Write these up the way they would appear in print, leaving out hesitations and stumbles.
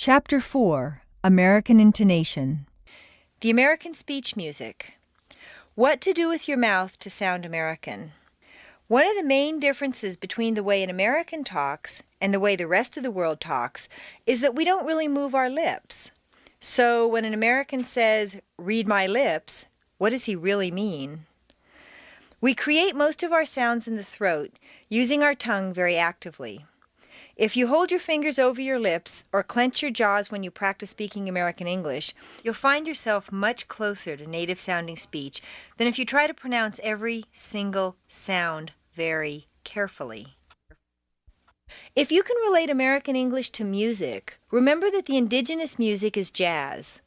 Chapter 4, American Intonation. The American Speech Music. What to do with your mouth to sound American. One of the main differences between the way an American talks and the way the rest of the world talks is that we don't really move our lips. So when an American says, "read my lips," what does he really mean? We create most of our sounds in the throat using our tongue very actively. If you hold your fingers over your lips or clench your jaws when you practice speaking American English, you'll find yourself much closer to native-sounding speech than if you try to pronounce every single sound very carefully. If you can relate American English to music, remember that the indigenous music is jazz.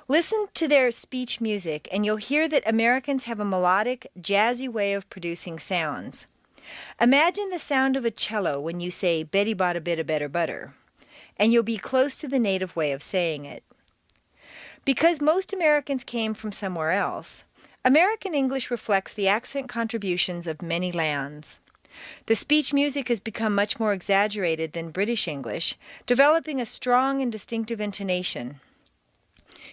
Listen to their speech music and you'll hear that Americans have a melodic, jazzy way of producing sounds. Imagine the sound of a cello when you say "Betty bought a bit of better butter," and you'll be close to the native way of saying it. Because most Americans came from somewhere else, American English reflects the accent contributions of many lands. The speech music has become much more exaggerated than British English, developing a strong and distinctive intonation.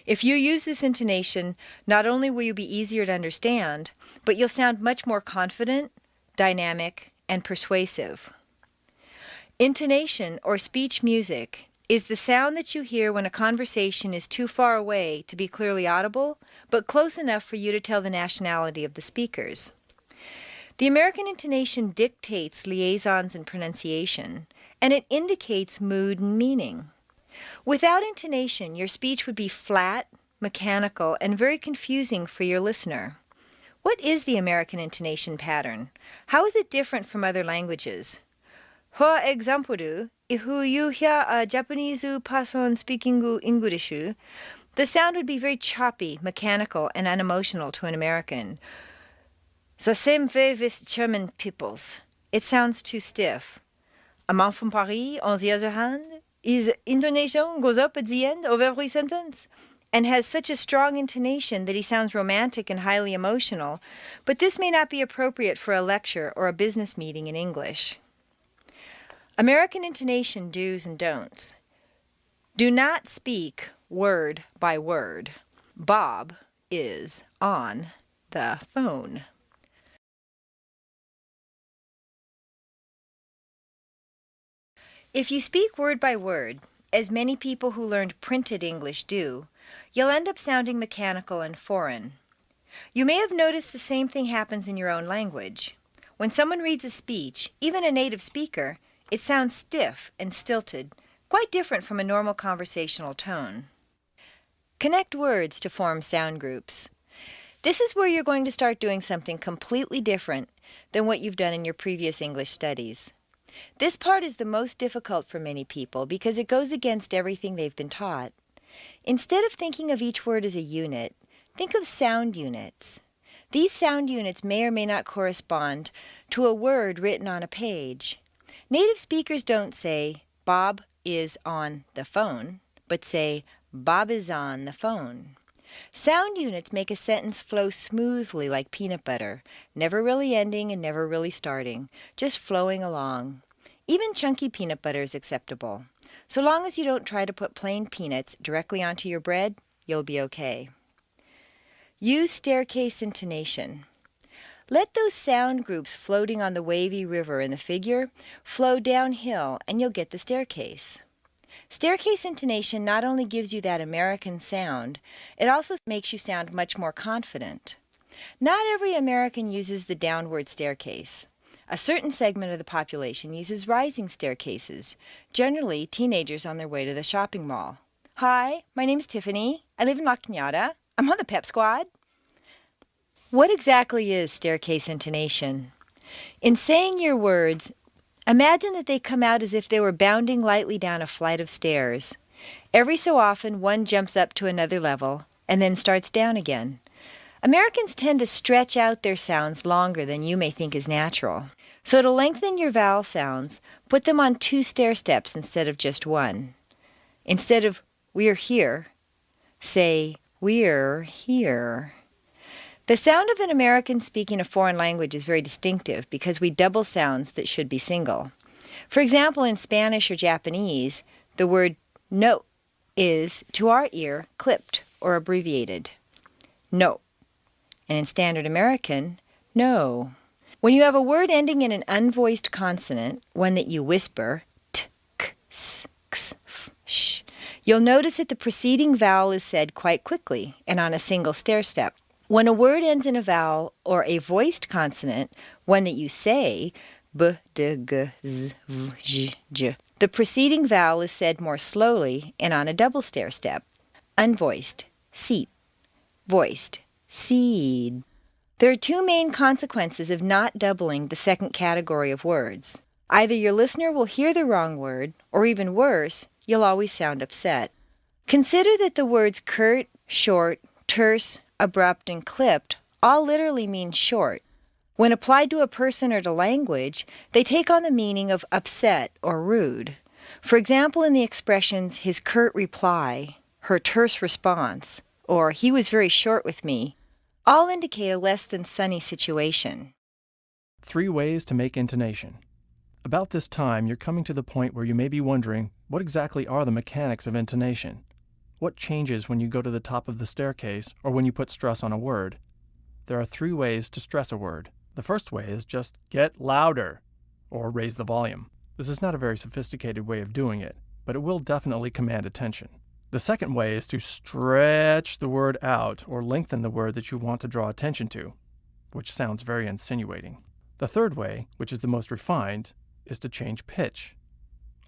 If you use this intonation, not only will you be easier to understand, but you'll sound much more confident, dynamic, and persuasive. Intonation, or speech music, is the sound that you hear when a conversation is too far away to be clearly audible, but close enough for you to tell the nationality of the speakers. The American intonation dictates liaisons and pronunciation, and it indicates mood and meaning. Without intonation, your speech would be flat, mechanical, and very confusing for your listener. What is the American intonation pattern? How is it different from other languages? For example, if you hear a Japanese person speaking English, the sound would be very choppy, mechanical, and unemotional to an American. The same way with German peoples. It sounds too stiff. A man from Paris, on the other hand, his intonation goes up at the end of every sentence and has such a strong intonation that he sounds romantic and highly emotional, but this may not be appropriate for a lecture or a business meeting in English. American intonation do's and don'ts. Do not speak word by word. Bob is on the phone. If you speak word by word, as many people who learned printed English do, you'll end up sounding mechanical and foreign. You may have noticed the same thing happens in your own language. When someone reads a speech, even a native speaker, it sounds stiff and stilted, quite different from a normal conversational tone. Connect words to form sound groups. This is where you're going to start doing something completely different than what you've done in your previous English studies. This part is the most difficult for many people because it goes against everything they've been taught. Instead of thinking of each word as a unit, think of sound units. These sound units may or may not correspond to a word written on a page. Native speakers don't say, "Bob is on the phone," but say, "Bob is on the phone." Sound units make a sentence flow smoothly like peanut butter, never really ending and never really starting, just flowing along. Even chunky peanut butter is acceptable. So long as you don't try to put plain peanuts directly onto your bread, you'll be okay. Use staircase intonation. Let those sound groups floating on the wavy river in the figure flow downhill and you'll get the staircase. Staircase intonation not only gives you that American sound, it also makes you sound much more confident. Not every American uses the downward staircase. A certain segment of the population uses rising staircases, generally teenagers on their way to the shopping mall. "Hi, my name's Tiffany. I live in La Cañada. I'm on the pep squad." What exactly is staircase intonation? In saying your words, imagine that they come out as if they were bounding lightly down a flight of stairs. Every so often, one jumps up to another level and then starts down again. Americans tend to stretch out their sounds longer than you may think is natural. So to lengthen your vowel sounds, put them on 2 stair steps instead of just 1. Instead of "we're here," say "we're here." The sound of an American speaking a foreign language is very distinctive because we double sounds that should be single. For example, in Spanish or Japanese, the word "no" is, to our ear, clipped or abbreviated. No. And in Standard American, no. When you have a word ending in an unvoiced consonant, one that you whisper, t, k, s, x, f, sh, you'll notice that the preceding vowel is said quite quickly and on a single stair step. When a word ends in a vowel or a voiced consonant, one that you say, b, d, g, z, v, j, j, the preceding vowel is said more slowly and on a double stair step. Unvoiced, seat. Voiced, seed. There are two main consequences of not doubling the second category of words. Either your listener will hear the wrong word, or even worse, you'll always sound upset. Consider that the words curt, short, terse, abrupt, and clipped all literally mean short. When applied to a person or to language, they take on the meaning of upset or rude. For example, in the expressions his curt reply, her terse response, or he was very short with me, all indicate a less than sunny situation. 3 ways to make intonation. About this time, you're coming to the point where you may be wondering, what exactly are the mechanics of intonation? What changes when you go to the top of the staircase or when you put stress on a word? There are 3 ways to stress a word. The first way is just get louder or raise the volume. This is not a very sophisticated way of doing it, but it will definitely command attention. The second way is to stretch the word out or lengthen the word that you want to draw attention to, which sounds very insinuating. The third way, which is the most refined, is to change pitch.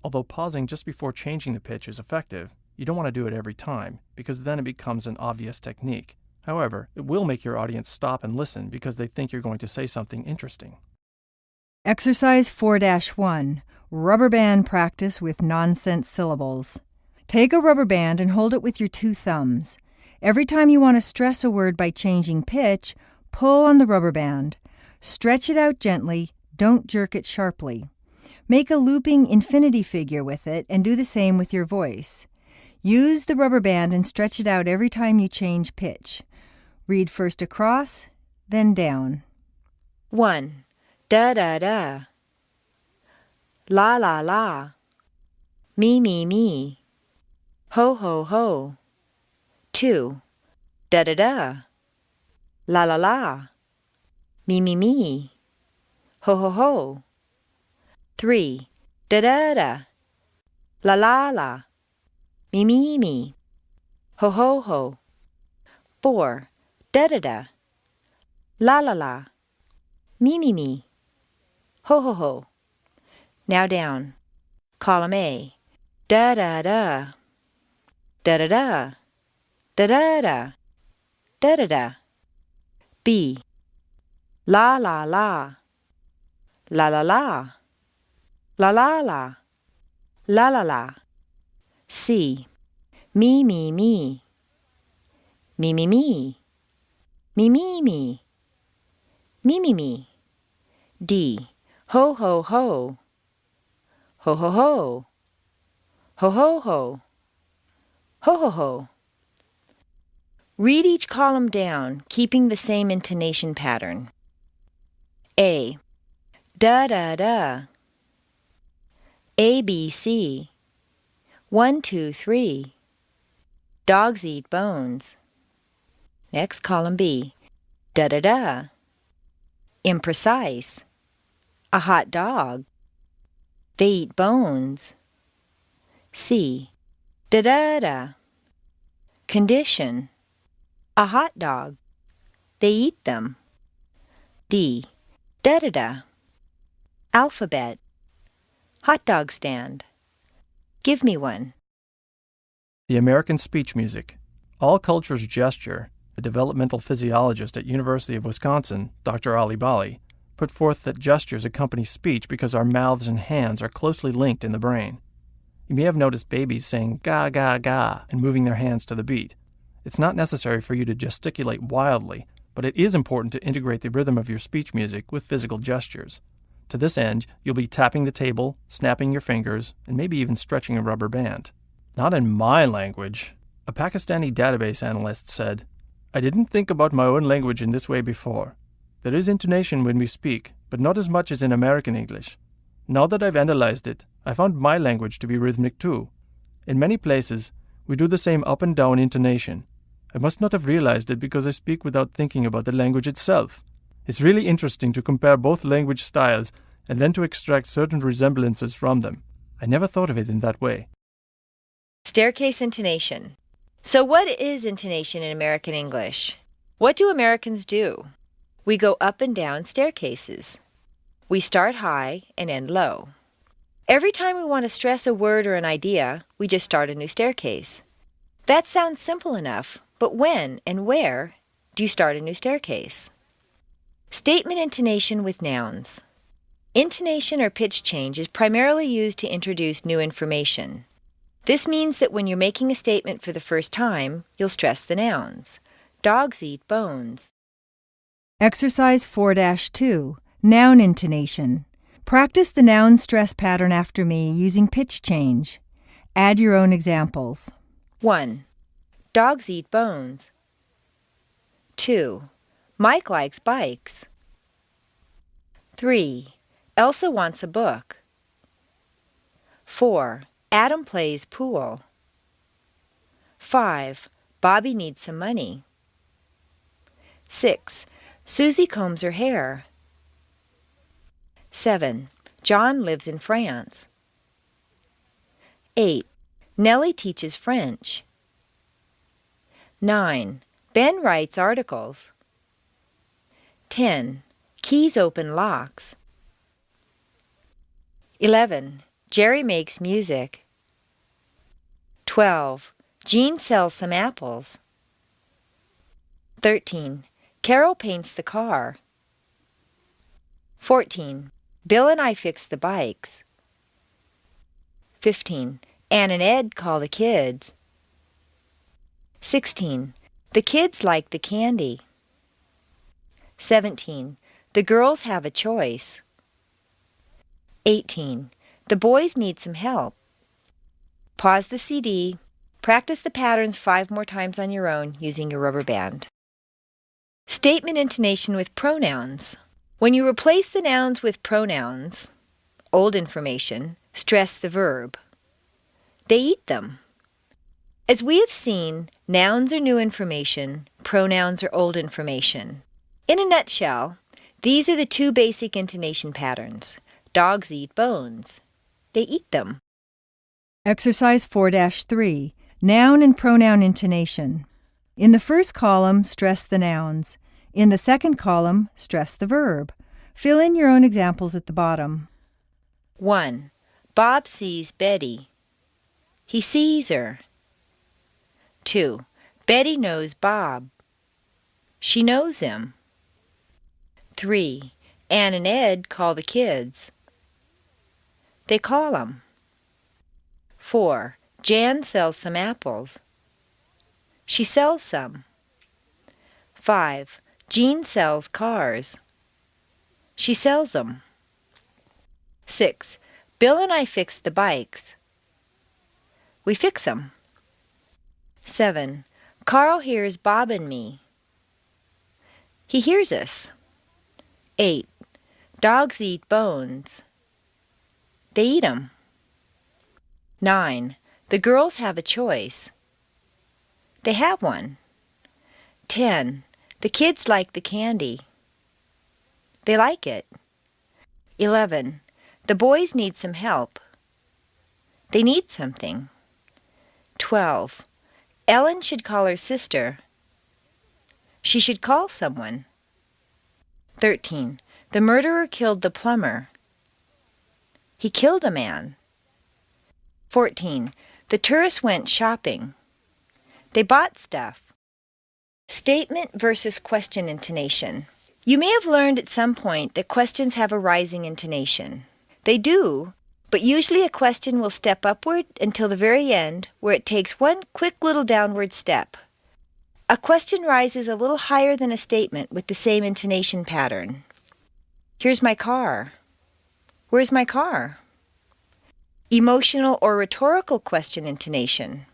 Although pausing just before changing the pitch is effective, you don't want to do it every time, because then it becomes an obvious technique. However, it will make your audience stop and listen because they think you're going to say something interesting. Exercise 4-1, Rubber Band Practice with Nonsense Syllables. Take a rubber band and hold it with your 2 thumbs. Every time you want to stress a word by changing pitch, pull on the rubber band. Stretch it out gently, don't jerk it sharply. Make a looping infinity figure with it and do the same with your voice. Use the rubber band and stretch it out every time you change pitch. Read first across, then down. 1. Da-da-da. La-la-la. Me-me-me. Ho-ho-ho. 2. Da-da-da. La-la-la. Me-me-me. Ho-ho-ho. 3. Da-da-da. La-la-la. Me-me-me. Ho-ho-ho. 4. Da-da-da. La-la-la. Me-me-me. Ho-ho-ho. Now down. Column A. Da-da-da. Da-da-da. Da-da-da. Da-da-da. B. La-la-la. La-la-la. La-la-la. La-la-la. C. Me-me-me. Me-me-me. Me-me-me. Me-me-me. D. Ho-ho-ho. Ho-ho-ho. Ho-ho-ho. Ho-ho-ho. Read each column down, keeping the same intonation pattern. A. Da-da-da. A, B, C. 1, 2, 3. Dogs eat bones. Next, column B. Da-da-da. Imprecise. A hot dog. They eat bones. C. Da-da-da. Condition. A hot dog. They eat them. D. Da-da-da. Alphabet. Hot dog stand. Give me one. The American speech music. All cultures gesture. A developmental physiologist at University of Wisconsin, Dr. Ali Bali, put forth that gestures accompany speech because our mouths and hands are closely linked in the brain. You may have noticed babies saying ga ga ga and moving their hands to the beat. It's not necessary for you to gesticulate wildly, but it is important to integrate the rhythm of your speech music with physical gestures. To this end, you'll be tapping the table, snapping your fingers, and maybe even stretching a rubber band. Not in my language. A Pakistani database analyst said, "I didn't think about my own language in this way before. There is intonation when we speak, but not as much as in American English. Now that I've analyzed it, I found my language to be rhythmic too. In many places, We do the same up and down intonation. I must not have realized it because I speak without thinking about the language itself. It's really interesting to compare both language styles and then to extract certain resemblances from them. I never thought of it in that way. Staircase intonation. So what is intonation in American English? What do Americans do? We go up and down staircases. We start high and end low. Every time we want to stress a word or an idea, we just start a new staircase. That sounds simple enough, but when and where do you start a new staircase? Statement intonation with nouns. Intonation or pitch change is primarily used to introduce new information. This means that when you're making a statement for the first time, you'll stress the nouns. Dogs eat bones. Exercise 4-2, Noun Intonation. Practice the noun stress pattern after me using pitch change. Add your own examples. 1. Dogs eat bones. 2. Mike likes bikes. 3. Elsa wants a book. 4. Adam plays pool. 5. Bobby needs some money. 6. Susie combs her hair. 7. John lives in France. 8. Nellie teaches French. 9. Ben writes articles. 10. Keys open locks. 11. Jerry makes music. 12. Jean sells some apples. 13. Carol paints the car. 14. Bill and I fix the bikes. 15. Ann and Ed call the kids. 16. The kids like the candy. 17. The girls have a choice. 18. The boys need some help. Pause the CD. Practice the patterns 5 more times on your own using your rubber band. Statement intonation with pronouns. When you replace the nouns with pronouns, old information, stress the verb. They eat them. As we have seen, nouns are new information, pronouns are old information. In a nutshell, these are the 2 basic intonation patterns. Dogs eat bones. They eat them. Exercise 4-3, Noun and pronoun intonation. In the first column, stress the nouns. In the second column, stress the verb. Fill in your own examples at the bottom. 1. Bob sees Betty. He sees her. 2. Betty knows Bob. She knows him. 3. Ann and Ed call the kids. They call 'em. 4. Jan sells some apples. She sells some. 5. Jean sells cars. She sells 'em. 6. Bill and I fix the bikes. We fix 'em. 7. Carl hears Bob and me. He hears us. 8. Dogs eat bones. They eat 'em. 9. The girls have a choice. They have one. 10. The kids like the candy. They like it. 11. The boys need some help. They need something. 12. Ellen should call her sister. She should call someone. 13. The murderer killed the plumber. He killed a man. 14. The tourists went shopping. They bought stuff. Statement versus question intonation. You may have learned at some point that questions have a rising intonation. They do, but usually a question will step upward until the very end, where it takes one quick little downward step. A question rises a little higher than a statement with the same intonation pattern. Here's my car. Where's my car? Emotional or rhetorical question intonation.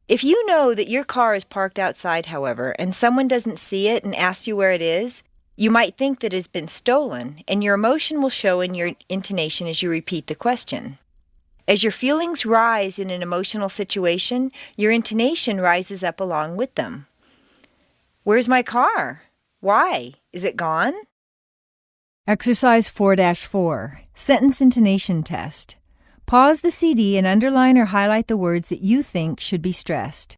If you know that your car is parked outside, however, and someone doesn't see it and asks you where it is, you might think that it has been stolen, and your emotion will show in your intonation as you repeat the question. As your feelings rise in an emotional situation, your intonation rises up along with them. Where's my car? Why? Is it gone? Exercise 4-4, Sentence Intonation Test. Pause the CD and underline or highlight the words that you think should be stressed.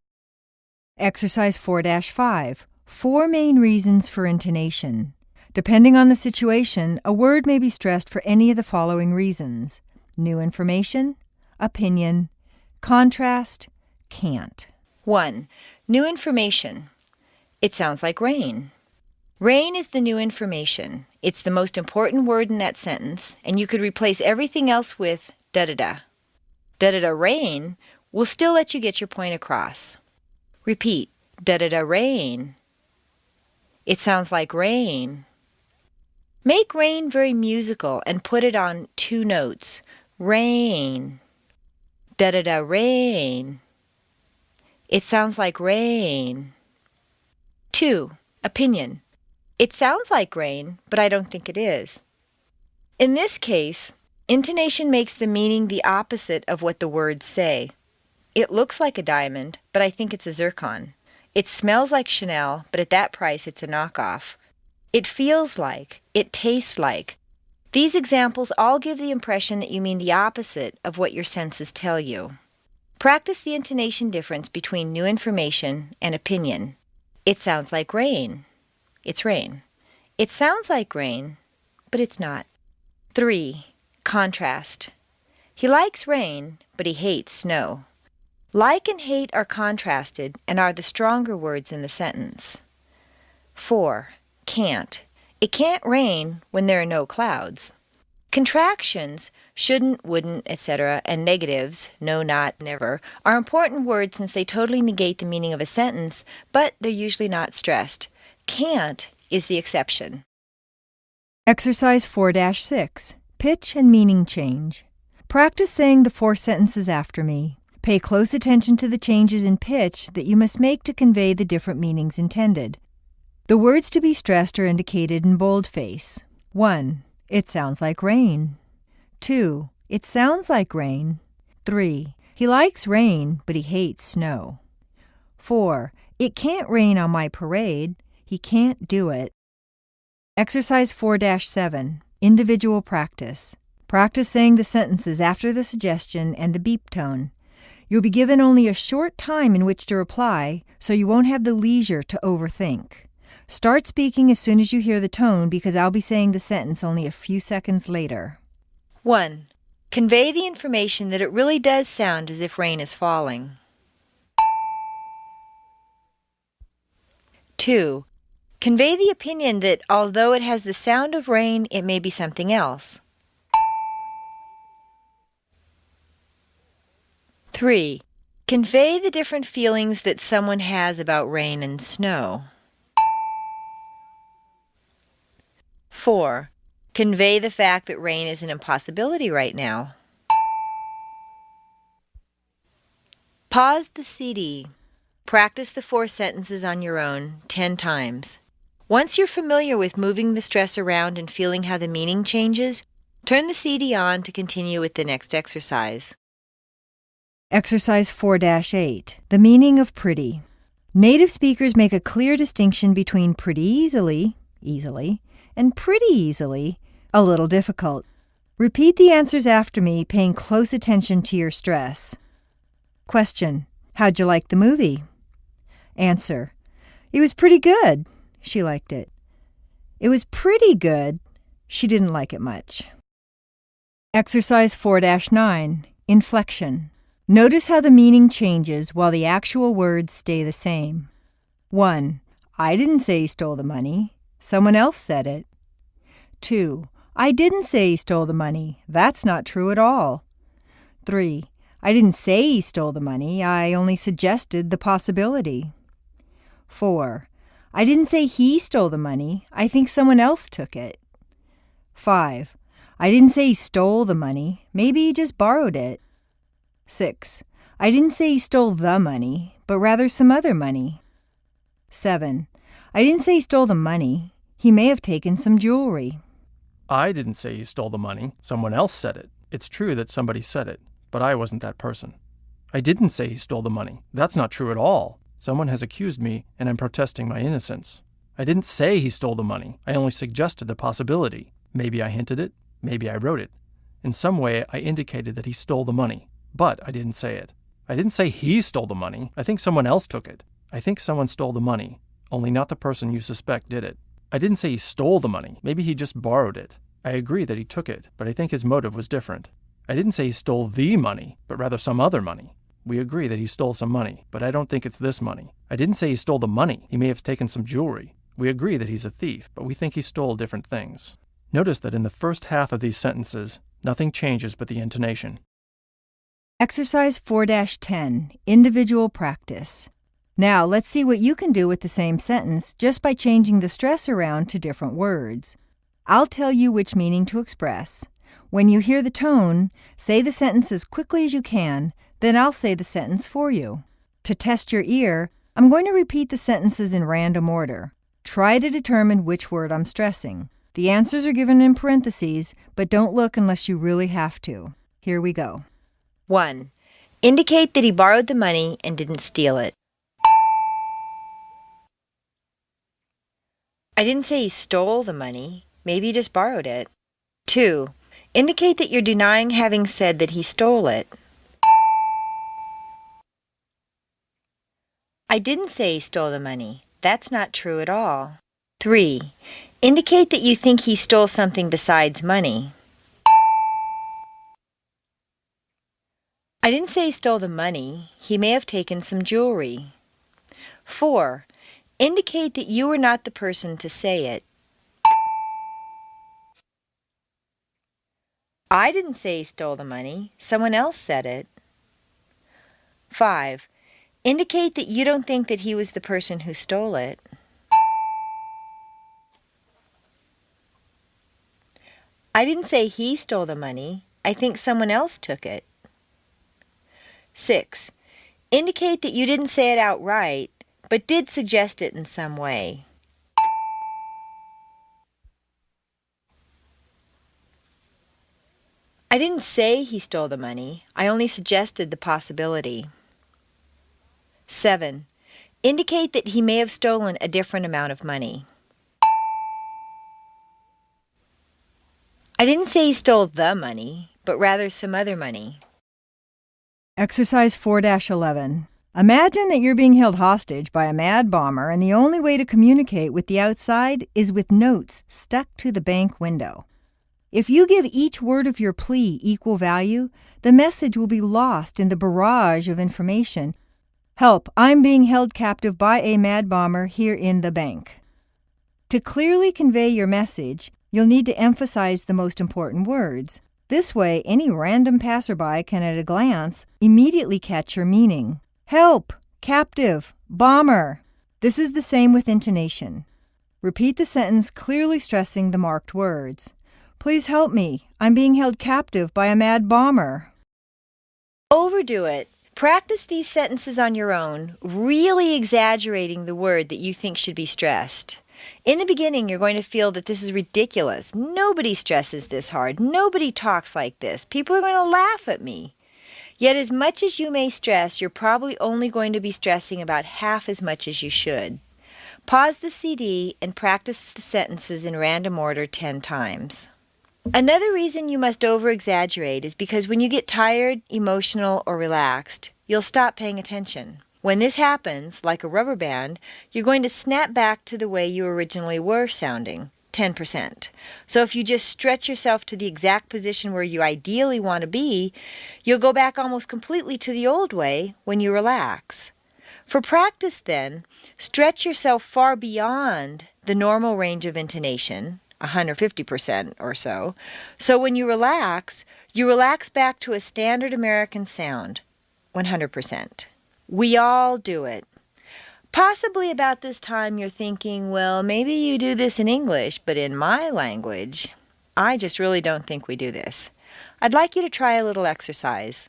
Exercise 4-5, 4 main reasons for intonation. Depending on the situation, a word may be stressed for any of the following reasons: new information, opinion, contrast, can't. 1. New information. It sounds like rain. Rain is the new information. It's the most important word in that sentence, and you could replace everything else with da-da-da. Da-da-da rain will still let you get your point across. Repeat, da-da-da rain. It sounds like rain. Make rain very musical and put it on 2 notes. Rain. Da-da-da rain. It sounds like rain. 2. Opinion. It sounds like rain, but I don't think it is. In this case, intonation makes the meaning the opposite of what the words say. It looks like a diamond, but I think it's a zircon. It smells like Chanel, but at that price it's a knockoff. It feels like, it tastes like. These examples all give the impression that you mean the opposite of what your senses tell you. Practice the intonation difference between new information and opinion. It sounds like rain. It's rain. It sounds like rain, but it's not. 3. Contrast. He likes rain, but he hates snow. Like and hate are contrasted and are the stronger words in the sentence. 4. Can't. It can't rain when there are no clouds. Contractions, shouldn't, wouldn't, etc., and negatives, no, not, never, are important words since they totally negate the meaning of a sentence, but they're usually not stressed. Can't is the exception. Exercise 4-6, Pitch and Meaning Change. Practice saying the 4 sentences after me. Pay close attention to the changes in pitch that you must make to convey the different meanings intended. The words to be stressed are indicated in boldface. 1. It sounds like rain. 2. It sounds like rain. 3. He likes rain, but he hates snow. 4. It can't rain on my parade. He can't do it. Exercise 4-7, Individual Practice. Practice saying the sentences after the suggestion and the beep tone. You'll be given only a short time in which to reply, so you won't have the leisure to overthink. Start speaking as soon as you hear the tone because I'll be saying the sentence only a few seconds later. 1. Convey the information that it really does sound as if rain is falling. 2. Convey the opinion that although it has the sound of rain, it may be something else. 3. Convey the different feelings that someone has about rain and snow. 4. Convey the fact that rain is an impossibility right now. Pause the CD. Practice the 4 sentences on your own 10 times. Once you're familiar with moving the stress around and feeling how the meaning changes, turn the CD on to continue with the next exercise. Exercise 4-8, The Meaning of Pretty. Native speakers make a clear distinction between pretty easily, and pretty easily, a little difficult. Repeat the answers after me, paying close attention to your stress. Question: How'd you like the movie? Answer: It was pretty good. She liked it. It was pretty good. She didn't like it much. Exercise 4-9, Inflection. Notice how the meaning changes while the actual words stay the same. 1. I didn't say he stole the money. Someone else said it. 2. I didn't say he stole the money. That's not true at all. 3. I didn't say he stole the money. I only suggested the possibility. 4. I didn't say he stole the money. I think someone else took it. 5. I didn't say he stole the money. Maybe he just borrowed it. 6. I didn't say he stole the money, but rather some other money. 7. I didn't say he stole the money. He may have taken some jewelry. I didn't say he stole the money. Someone else said it. It's true that somebody said it. but I wasn't that person. I didn't say he stole the money. That's not true at all. Someone has accused me, and I'm protesting my innocence. I didn't say he stole the money. I only suggested the possibility. Maybe I hinted it. Maybe I wrote it. In some way, I indicated that he stole the money, but I didn't say it. I didn't say he stole the money. I think someone else took it. I think someone stole the money, only not the person you suspect did it. I didn't say he stole the money. Maybe he just borrowed it. I agree that he took it, but I think his motive was different. I didn't say he stole the money, but rather some other money. We agree that he stole some money, but I don't think it's this money. I didn't say he stole the money. He may have taken some jewelry. We agree that he's a thief, but we think he stole different things. Notice that in the first half of these sentences, nothing changes but the intonation. Exercise 4-10, Individual Practice. Now, let's see what you can do with the same sentence just by changing the stress around to different words. I'll tell you which meaning to express. When you hear the tone, say the sentence as quickly as you can, then I'll say the sentence for you. To test your ear, I'm going to repeat the sentences in random order. Try to determine which word I'm stressing. The answers are given in parentheses, but don't look unless you really have to. Here we go. 1. Indicate that he borrowed the money and didn't steal it. I didn't say he stole the money. Maybe he just borrowed it. 2. Indicate that you're denying having said that he stole it. I didn't say he stole the money. That's not true at all. 3. Indicate that you think he stole something besides money. I didn't say he stole the money. He may have taken some jewelry. 4. Indicate that you were not the person to say it. I didn't say he stole the money. Someone else said it. 5. Indicate that you don't think that he was the person who stole it. I didn't say he stole the money. I think someone else took it. 6. Indicate that you didn't say it outright, but did suggest it in some way. I didn't say he stole the money. I only suggested the possibility. 7. Indicate that he may have stolen a different amount of money. I didn't say he stole the money, but rather some other money. Exercise 4-11. Imagine that you're being held hostage by a mad bomber and the only way to communicate with the outside is with notes stuck to the bank window. If you give each word of your plea equal value, the message will be lost in the barrage of information. Help, I'm being held captive by a mad bomber here in the bank. To clearly convey your message, you'll need to emphasize the most important words. This way, any random passerby can at a glance immediately catch your meaning. Help! Captive! Bomber! This is the same with intonation. Repeat the sentence clearly stressing the marked words. Please help me. I'm being held captive by a mad bomber. Overdo it. Practice these sentences on your own, really exaggerating the word that you think should be stressed. In the beginning, you're going to feel that this is ridiculous. Nobody stresses this hard. Nobody talks like this. People are going to laugh at me. Yet as much as you may stress, you're probably only going to be stressing about half as much as you should. Pause the CD and practice the sentences in random order 10 times. Another reason you must over-exaggerate is because when you get tired, emotional, or relaxed, you'll stop paying attention. When this happens, like a rubber band, you're going to snap back to the way you originally were sounding, 10%. So if you just stretch yourself to the exact position where you ideally want to be, you'll go back almost completely to the old way when you relax. For practice, then, stretch yourself far beyond the normal range of intonation, 150% or so. So when you relax back to a standard American sound, 100%. We all do it. Possibly about this time you're thinking, well, maybe you do this in English, but in my language, I just really don't think we do this. I'd like you to try a little exercise.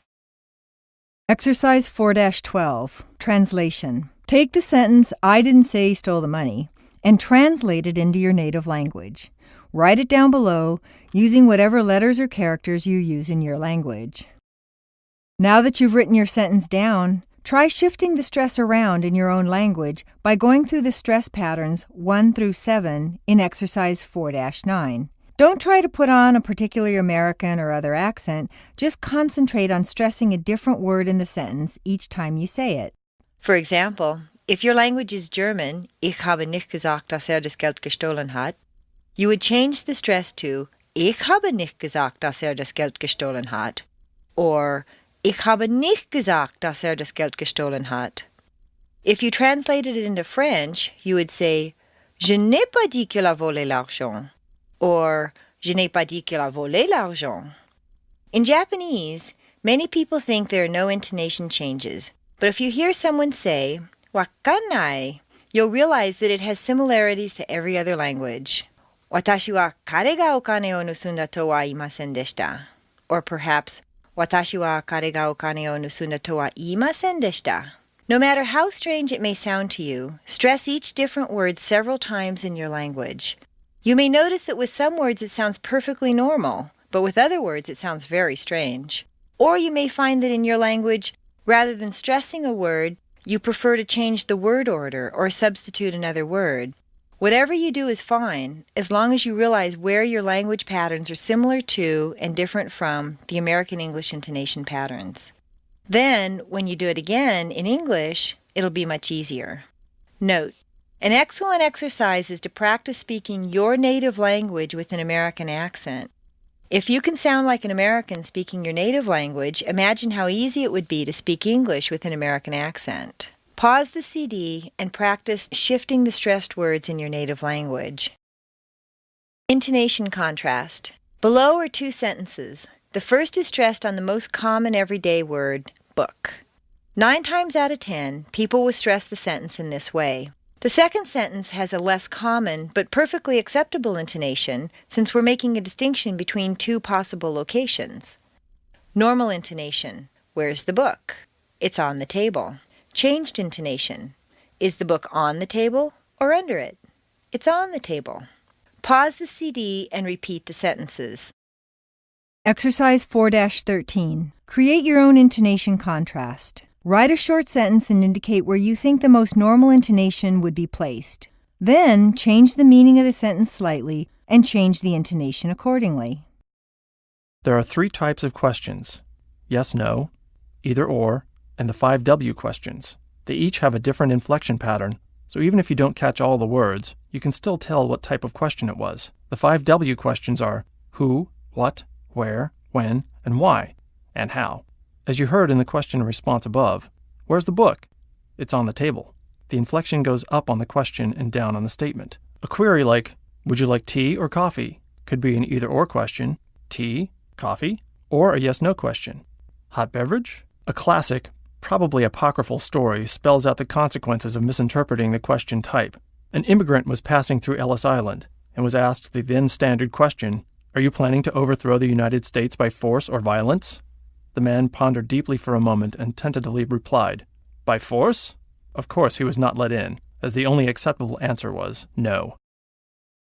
Exercise 4-12, Translation. Take the sentence, I didn't say he stole the money, and translate it into your native language. Write it down below using whatever letters or characters you use in your language. Now that you've written your sentence down, try shifting the stress around in your own language by going through the stress patterns 1 through 7 in exercise 4-9. Don't try to put on a particular American or other accent. Just concentrate on stressing a different word in the sentence each time you say it. For example, if your language is German, ich habe nicht gesagt, dass das Geld gestohlen hat, you would change the stress to ich habe nicht gesagt, dass das Geld gestohlen hat, or ich habe nicht gesagt, dass das Geld gestohlen hat. If you translated it into French, you would say je n'ai pas dit qu'il a volé l'argent, or je n'ai pas dit qu'il a volé l'argent. In Japanese, many people think there are no intonation changes, but if you hear someone say wakanai, you'll realize that it has similarities to every other language. Watashi wa kare ga okane o nusunda to wa imasen deshita. Or perhaps, watashi wa kare ga okane o nusunda to wa imasen deshita. No matter how strange it may sound to you, stress each different word several times in your language. You may notice that with some words it sounds perfectly normal, but with other words it sounds very strange. Or you may find that in your language, rather than stressing a word, you prefer to change the word order or substitute another word. Whatever you do is fine, as long as you realize where your language patterns are similar to and different from the American English intonation patterns. Then, when you do it again in English, it'll be much easier. Note: an excellent exercise is to practice speaking your native language with an American accent. If you can sound like an American speaking your native language, imagine how easy it would be to speak English with an American accent. Pause the CD and practice shifting the stressed words in your native language. Intonation contrast. Below are 2 sentences. The first is stressed on the most common everyday word, book. 9 times out of 10, people will stress the sentence in this way. The second sentence has a less common but perfectly acceptable intonation since we're making a distinction between 2 possible locations. Normal intonation. Where's the book? It's on the table. Changed intonation. Is the book on the table or under it? It's on the table. Pause the CD and repeat the sentences. Exercise 4-13. Create your own intonation contrast. Write a short sentence and indicate where you think the most normal intonation would be placed. Then, change the meaning of the sentence slightly and change the intonation accordingly. There are 3 types of questions: yes, no, either or, and the 5W questions. They each have a different inflection pattern, so even if you don't catch all the words, you can still tell what type of question it was. The 5W questions are who, what, where, when, and why, and how. As you heard in the question and response above, where's the book? It's on the table. The inflection goes up on the question and down on the statement. A query like, would you like tea or coffee? Could be an either-or question, tea, coffee, or a yes-no question. Hot beverage? A classic, probably apocryphal story spells out the consequences of misinterpreting the question type. An immigrant was passing through Ellis Island and was asked the then standard question, are you planning to overthrow the United States by force or violence? The man pondered deeply for a moment and tentatively replied, by force? Of course he was not let in, as the only acceptable answer was no.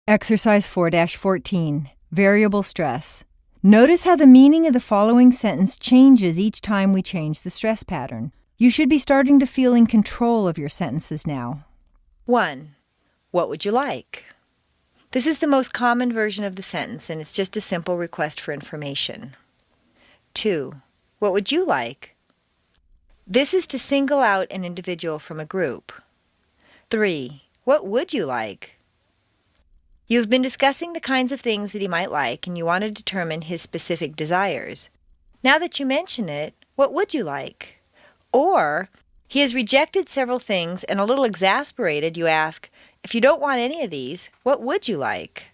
Exercise 4-14. Variable stress. Notice how the meaning of the following sentence changes each time we change the stress pattern. You should be starting to feel in control of your sentences now. 1. What would you like? This is the most common version of the sentence, and it's just a simple request for information. 2. What would you like? This is to single out an individual from a group. 3. What would you like? You've been discussing the kinds of things that he might like, and you want to determine his specific desires. Now that you mention it, what would you like? Or, he has rejected several things, and a little exasperated, you ask, if you don't want any of these, what would you like?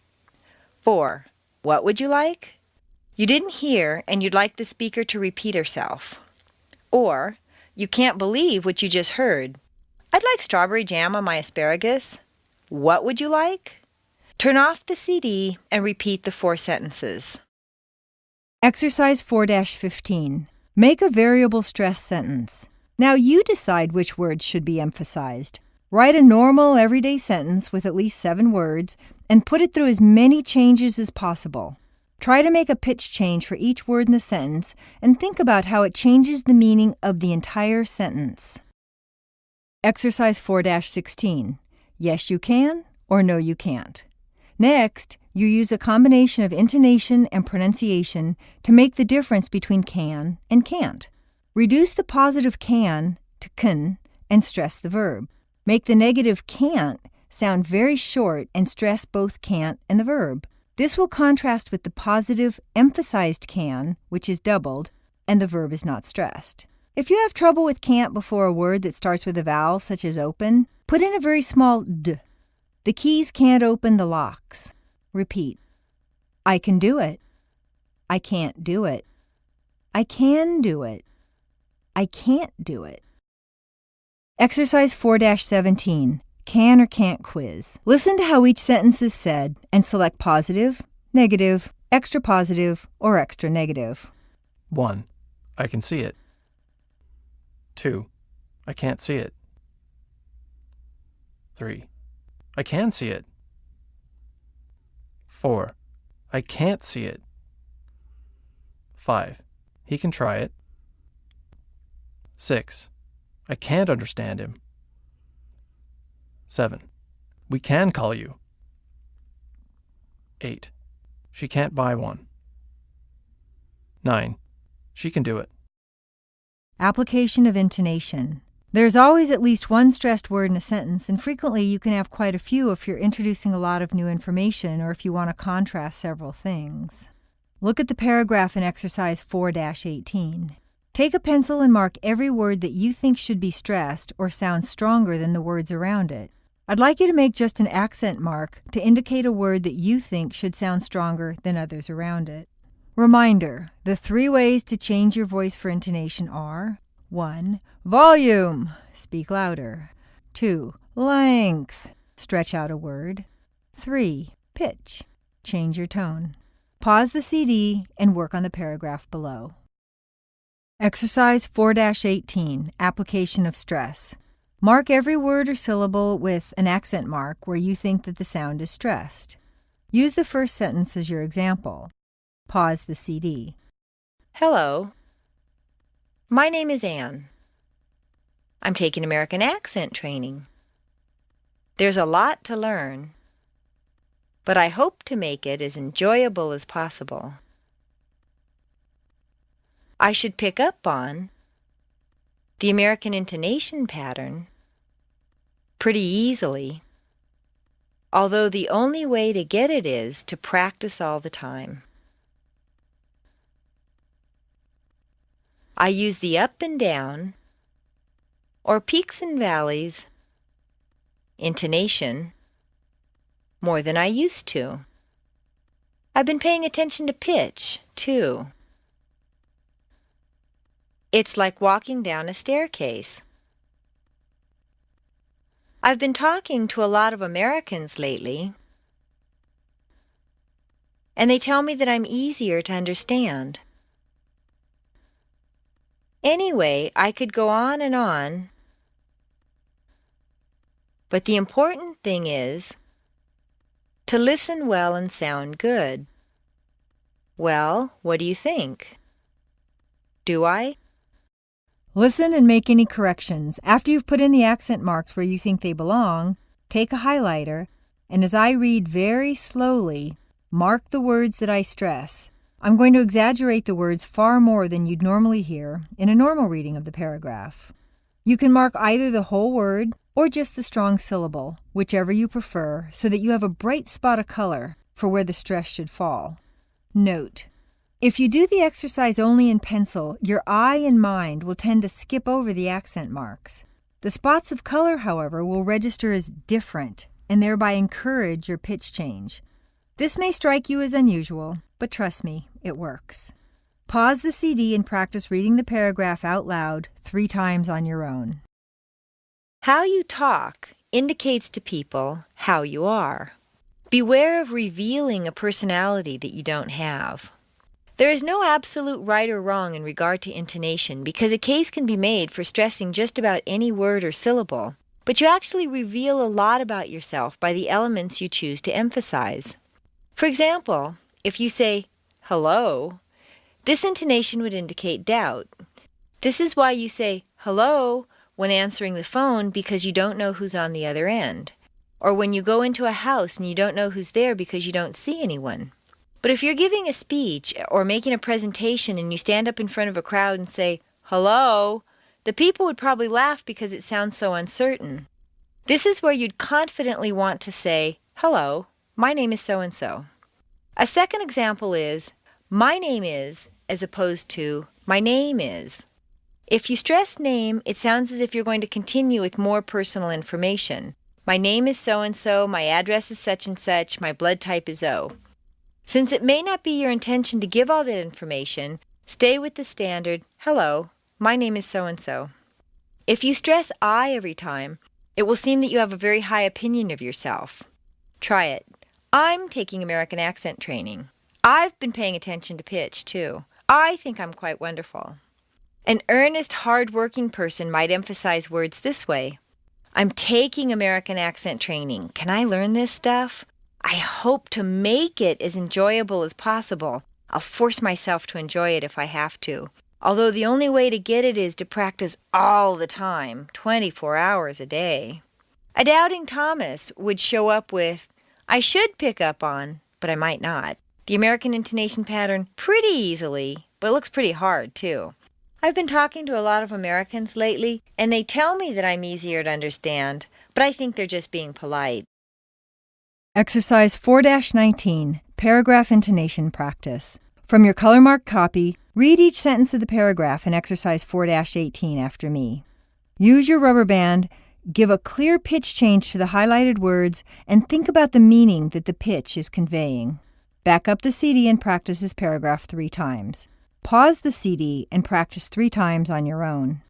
4. What would you like? You didn't hear, and you'd like the speaker to repeat herself. Or, you can't believe what you just heard. I'd like strawberry jam on my asparagus. What would you like? Turn off the CD and repeat the 4 sentences. Exercise 4-15. Make a variable stress sentence. Now you decide which words should be emphasized. Write a normal, everyday sentence with at least 7 words and put it through as many changes as possible. Try to make a pitch change for each word in the sentence and think about how it changes the meaning of the entire sentence. Exercise 4-16. Yes, you can, or no, you can't. Next, you use a combination of intonation and pronunciation to make the difference between can and can't. Reduce the positive can to can and stress the verb. Make the negative can't sound very short and stress both can't and the verb. This will contrast with the positive emphasized can, which is doubled, and the verb is not stressed. If you have trouble with can't before a word that starts with a vowel, such as open, put in a very small d. The keys can't open the locks. Repeat. I can do it. I can't do it. I can do it. I can't do it. Exercise 4-17. Can or can't quiz. Listen to how each sentence is said and select positive, negative, extra positive, or extra negative. 1. I can see it. 2. I can't see it. 3. I can see it. 4. I can't see it. 5. He can try it. 6. I can't understand him. 7. We can call you. 8. She can't buy one. 9. She can do it. Application of intonation. There's always at least one stressed word in a sentence, and frequently you can have quite a few if you're introducing a lot of new information or if you want to contrast several things. Look at the paragraph in exercise 4-18. Take a pencil and mark every word that you think should be stressed or sound stronger than the words around it. I'd like you to make just an accent mark to indicate a word that you think should sound stronger than others around it. Reminder, the 3 ways to change your voice for intonation are 1. Volume, speak louder. 2. Length, stretch out a word. 3. Pitch, change your tone. Pause the CD and work on the paragraph below. Exercise 4-18, application of stress. Mark every word or syllable with an accent mark where you think that the sound is stressed. Use the first sentence as your example. Pause the CD. Hello. My name is Anne. I'm taking American accent training. There's a lot to learn, but I hope to make it as enjoyable as possible. I should pick up on the American intonation pattern pretty easily, although the only way to get it is to practice all the time. I use the up and down, or peaks and valleys, intonation more than I used to. I've been paying attention to pitch, too. It's like walking down a staircase. I've been talking to a lot of Americans lately, and they tell me that I'm easier to understand. Anyway, I could go on and on, but the important thing is to listen well and sound good. Well, what do you think? Do I? Listen and make any corrections. After you've put in the accent marks where you think they belong, take a highlighter, and as I read very slowly, mark the words that I stress. I'm going to exaggerate the words far more than you'd normally hear in a normal reading of the paragraph. You can mark either the whole word or just the strong syllable, whichever you prefer, so that you have a bright spot of color for where the stress should fall. Note: if you do the exercise only in pencil, your eye and mind will tend to skip over the accent marks. The spots of color, however, will register as different and thereby encourage your pitch change. This may strike you as unusual, but trust me, it works. Pause the CD and practice reading the paragraph out loud 3 times on your own. How you talk indicates to people how you are. Beware of revealing a personality that you don't have. There is no absolute right or wrong in regard to intonation because a case can be made for stressing just about any word or syllable, but you actually reveal a lot about yourself by the elements you choose to emphasize. For example, if you say, hello, this intonation would indicate doubt. This is why you say hello when answering the phone because you don't know who's on the other end, or when you go into a house and you don't know who's there because you don't see anyone. But if you're giving a speech or making a presentation and you stand up in front of a crowd and say, hello, the people would probably laugh because it sounds so uncertain. This is where you'd confidently want to say, hello, my name is so-and-so. A second example is, my name is, as opposed to, my name is. If you stress name, it sounds as if you're going to continue with more personal information. My name is so-and-so, my address is such and such, my blood type is O. Since it may not be your intention to give all that information, stay with the standard, hello, my name is so-and-so. If you stress I every time, it will seem that you have a very high opinion of yourself. Try it. I'm taking American accent training. I've been paying attention to pitch, too. I think I'm quite wonderful. An earnest, hard-working person might emphasize words this way. I'm taking American accent training. Can I learn this stuff? I hope to make it as enjoyable as possible. I'll force myself to enjoy it if I have to. Although the only way to get it is to practice all the time, 24 hours a day. A doubting Thomas would show up with, I should pick up on, but I might not. The American intonation pattern pretty easily, but it looks pretty hard, too. I've been talking to a lot of Americans lately, and they tell me that I'm easier to understand, but I think they're just being polite. Exercise 4-19, Paragraph Intonation Practice. From your color-marked copy, read each sentence of the paragraph in Exercise 4-18 after me. Use your rubber band, give a clear pitch change to the highlighted words, and think about the meaning that the pitch is conveying. Back up the CD and practice this paragraph 3 times. Pause the CD and practice 3 times on your own.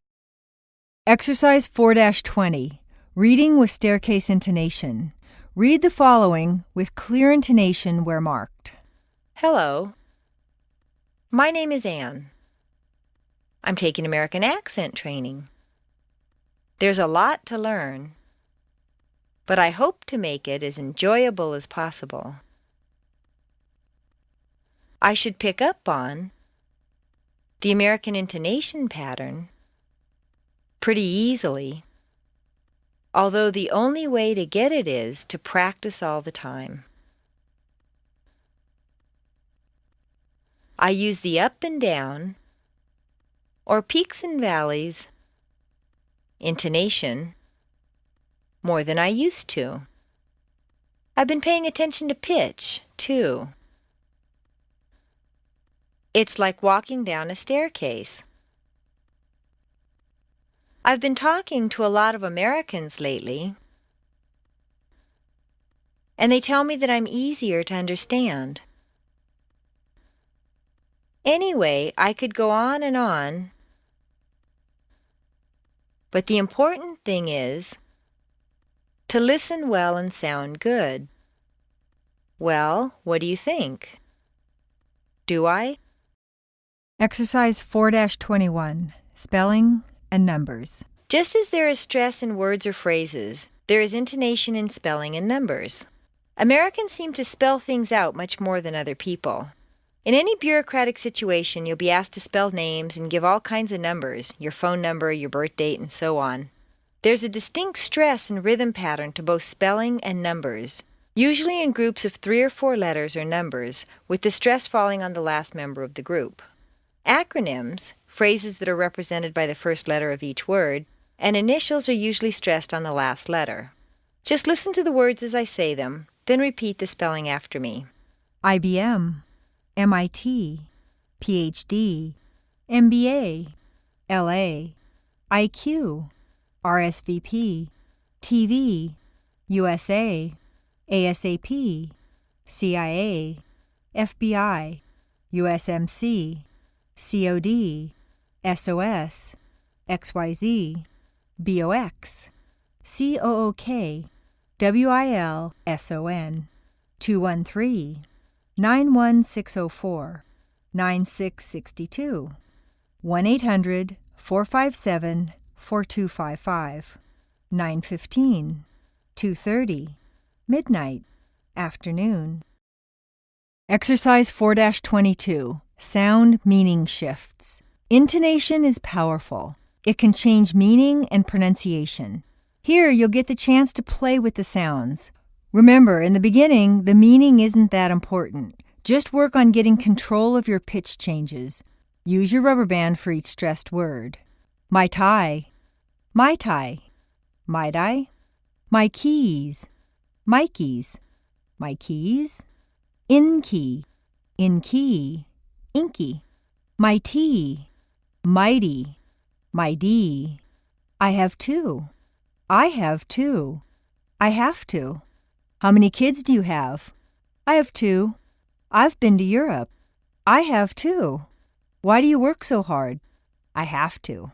Exercise 4-20, Reading with Staircase Intonation. Read the following with clear intonation where marked. Hello. My name is Anne. I'm taking American accent training. There's a lot to learn, but I hope to make it as enjoyable as possible. I should pick up on the American intonation pattern pretty easily, although the only way to get it is to practice all the time. I use the up and down, or peaks and valleys, intonation more than I used to. I've been paying attention to pitch, too. It's like walking down a staircase. I've been talking to a lot of Americans lately, and they tell me that I'm easier to understand. Anyway, I could go on, but the important thing is to listen well and sound good. Well, what do you think? Do I? Exercise 4-21, Spelling and Numbers. Just as there is stress in words or phrases, there is intonation in spelling and numbers. Americans seem to spell things out much more than other people. In any bureaucratic situation, you'll be asked to spell names and give all kinds of numbers, your phone number, your birth date, and so on. There's a distinct stress and rhythm pattern to both spelling and numbers, usually in groups of 3 or 4 letters or numbers, with the stress falling on the last member of the group. Acronyms, phrases that are represented by the first letter of each word, and initials are usually stressed on the last letter. Just listen to the words as I say them, then repeat the spelling after me. IBM, MIT, PhD, MBA, LA, IQ, RSVP, TV, USA, ASAP, CIA, FBI, USMC, COD, SOS, XYZ, BOX, COOK, WILSON, 213, 91604, 9662, 1-800-457-4255, 915, 2:30, midnight, afternoon. Exercise 4-22, Sound Meaning Shifts. Intonation is powerful. It can change meaning and pronunciation. Here, you'll get the chance to play with the sounds. Remember, in the beginning, the meaning isn't that important. Just work on getting control of your pitch changes. Use your rubber band for each stressed word. My tie, my tie, my die, my keys, my keys, my keys, in key, inky, my tea, mighty, my D. I have two, I have two, I have to. How many kids do you have? I have two. I've been to Europe. I have too. Why do you work so hard? I have to.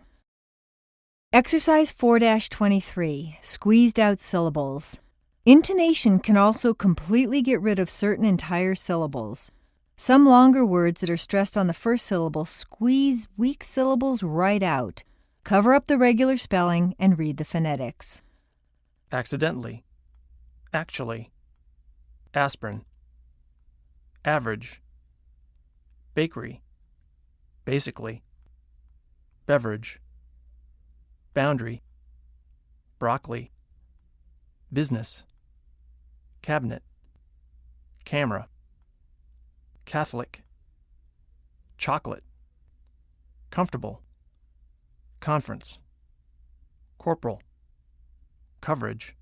Exercise 4-23, Squeezed Out Syllables. Intonation can also completely get rid of certain entire syllables. Some longer words that are stressed on the first syllable squeeze weak syllables right out. Cover up the regular spelling and read the phonetics. Accidentally, actually, aspirin, average, bakery, basically, beverage, boundary, broccoli, business, cabinet, camera, Catholic, chocolate, comfortable, conference, corporal, coverage,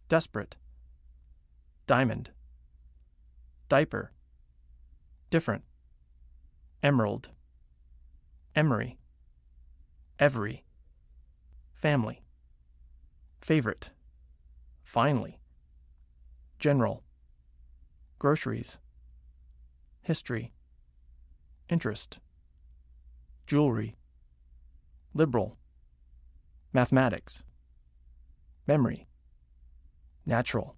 desperate, diamond, diaper, different, emerald, emery, every, family, favorite, finally, general, groceries, history, interest, jewelry, liberal, mathematics, memory, natural,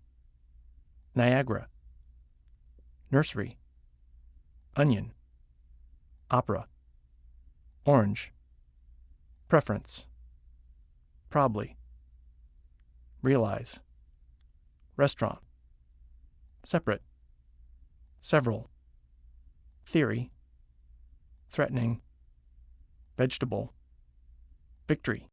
Niagara, nursery, onion, opera, orange, preference, probably, realize, restaurant, separate, several, theory, threatening, vegetable, victory.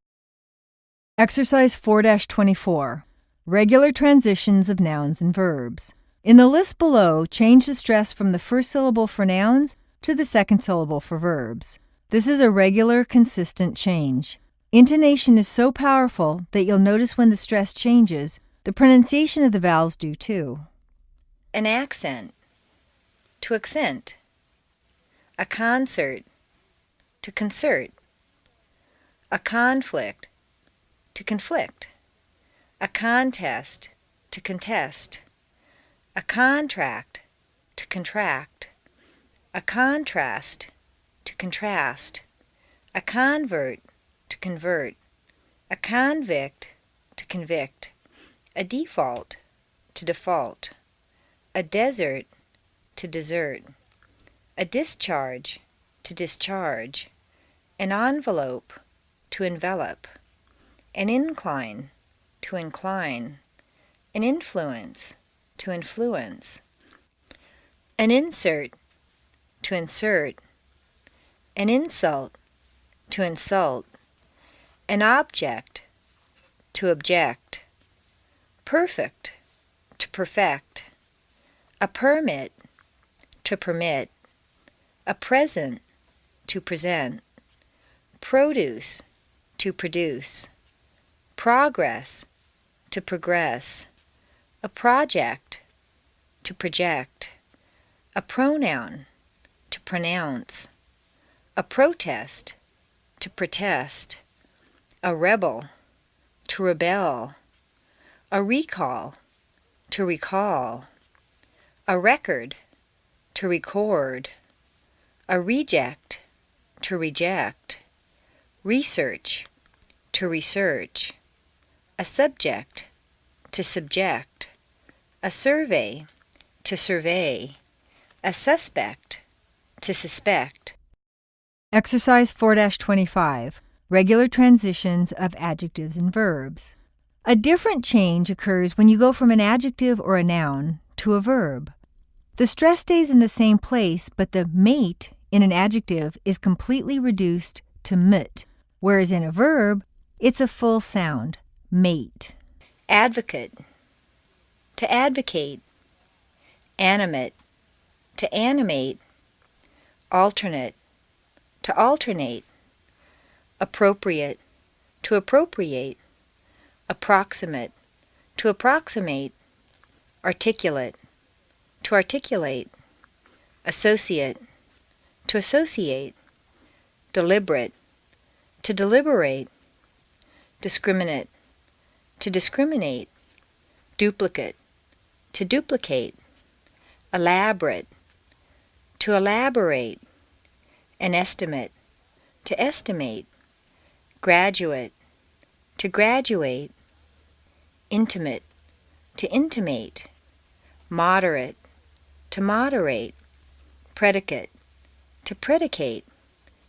Exercise 4-24, Regular Transitions of Nouns and Verbs. In the list below, change the stress from the first syllable for nouns to the second syllable for verbs. This is a regular, consistent change. Intonation is so powerful that you'll notice when the stress changes, the pronunciation of the vowels do too. An accent, to accent. A concert, to concert. A conflict, to conflict. A contest, to contest. A contract, to contract. A contrast, to contrast. A convert, to convert. A convict, to convict. A default, to default. A desert, to desert. A discharge, to discharge. An envelope, to envelop. An incline, to incline. An influence, to influence. An insert, to insert. An insult, to insult. An object, to object. Perfect, to perfect. A permit, to permit. A present, to present. Produce, to produce. Progress, to progress. A project, to project. A pronoun, to pronounce. A protest, to protest. A rebel, to rebel. A recall, to recall. A record, to record. A reject, to reject. Research, to research. A subject, to subject. A survey, to survey. A suspect, to suspect. Exercise 4-25, Regular Transitions of Adjectives and Verbs. A different change occurs when you go from an adjective or a noun to a verb. The stress stays in the same place, but the mate in an adjective is completely reduced to mut, whereas in a verb, it's a full sound, mate. Advocate, to advocate. Animate, to animate. Alternate, to alternate. Appropriate, to appropriate. Approximate, to approximate. Articulate, to articulate. Associate, to associate. Deliberate, to deliberate. Discriminate, to discriminate. Duplicate, to duplicate. Elaborate, to elaborate. An estimate, to estimate. Graduate, to graduate. Intimate, to intimate. Moderate, to moderate. Predicate, to predicate.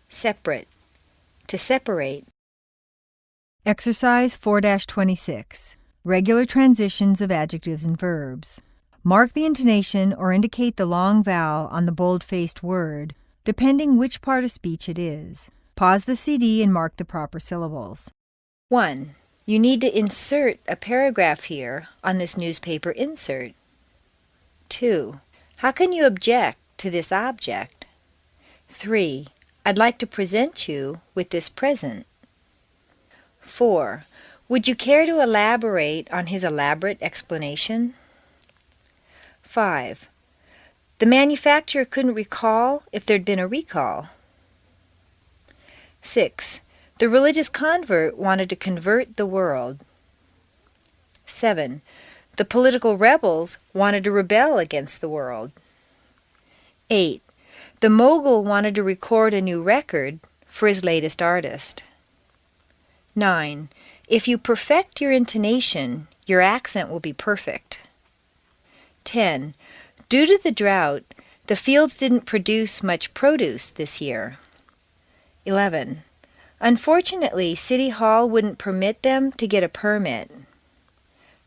Separate, to separate. Exercise 4-26. Regular transitions of adjectives and verbs. Mark the intonation or indicate the long vowel on the bold-faced word, depending which part of speech it is. Pause the CD and mark the proper syllables. 1. You need to insert a paragraph here on this newspaper insert. 2. How can you object to this object? 3. I'd like to present you with this present. 4. Would you care to elaborate on his elaborate explanation? 5. The manufacturer couldn't recall if there'd been a recall. 6. The religious convert wanted to convert the world. 7. The political rebels wanted to rebel against the world. 8. The mogul wanted to record a new record for his latest artist. 9. If you perfect your intonation, your accent will be perfect. 10. Due to the drought, the fields didn't produce much produce this year. 11. Unfortunately, City Hall wouldn't permit them to get a permit.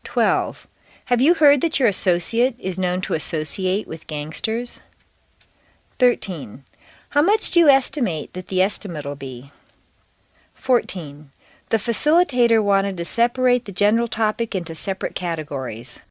12. Have you heard that your associate is known to associate with gangsters? 13. How much do you estimate that the estimate will be? 14. The facilitator wanted to separate the general topic into separate categories.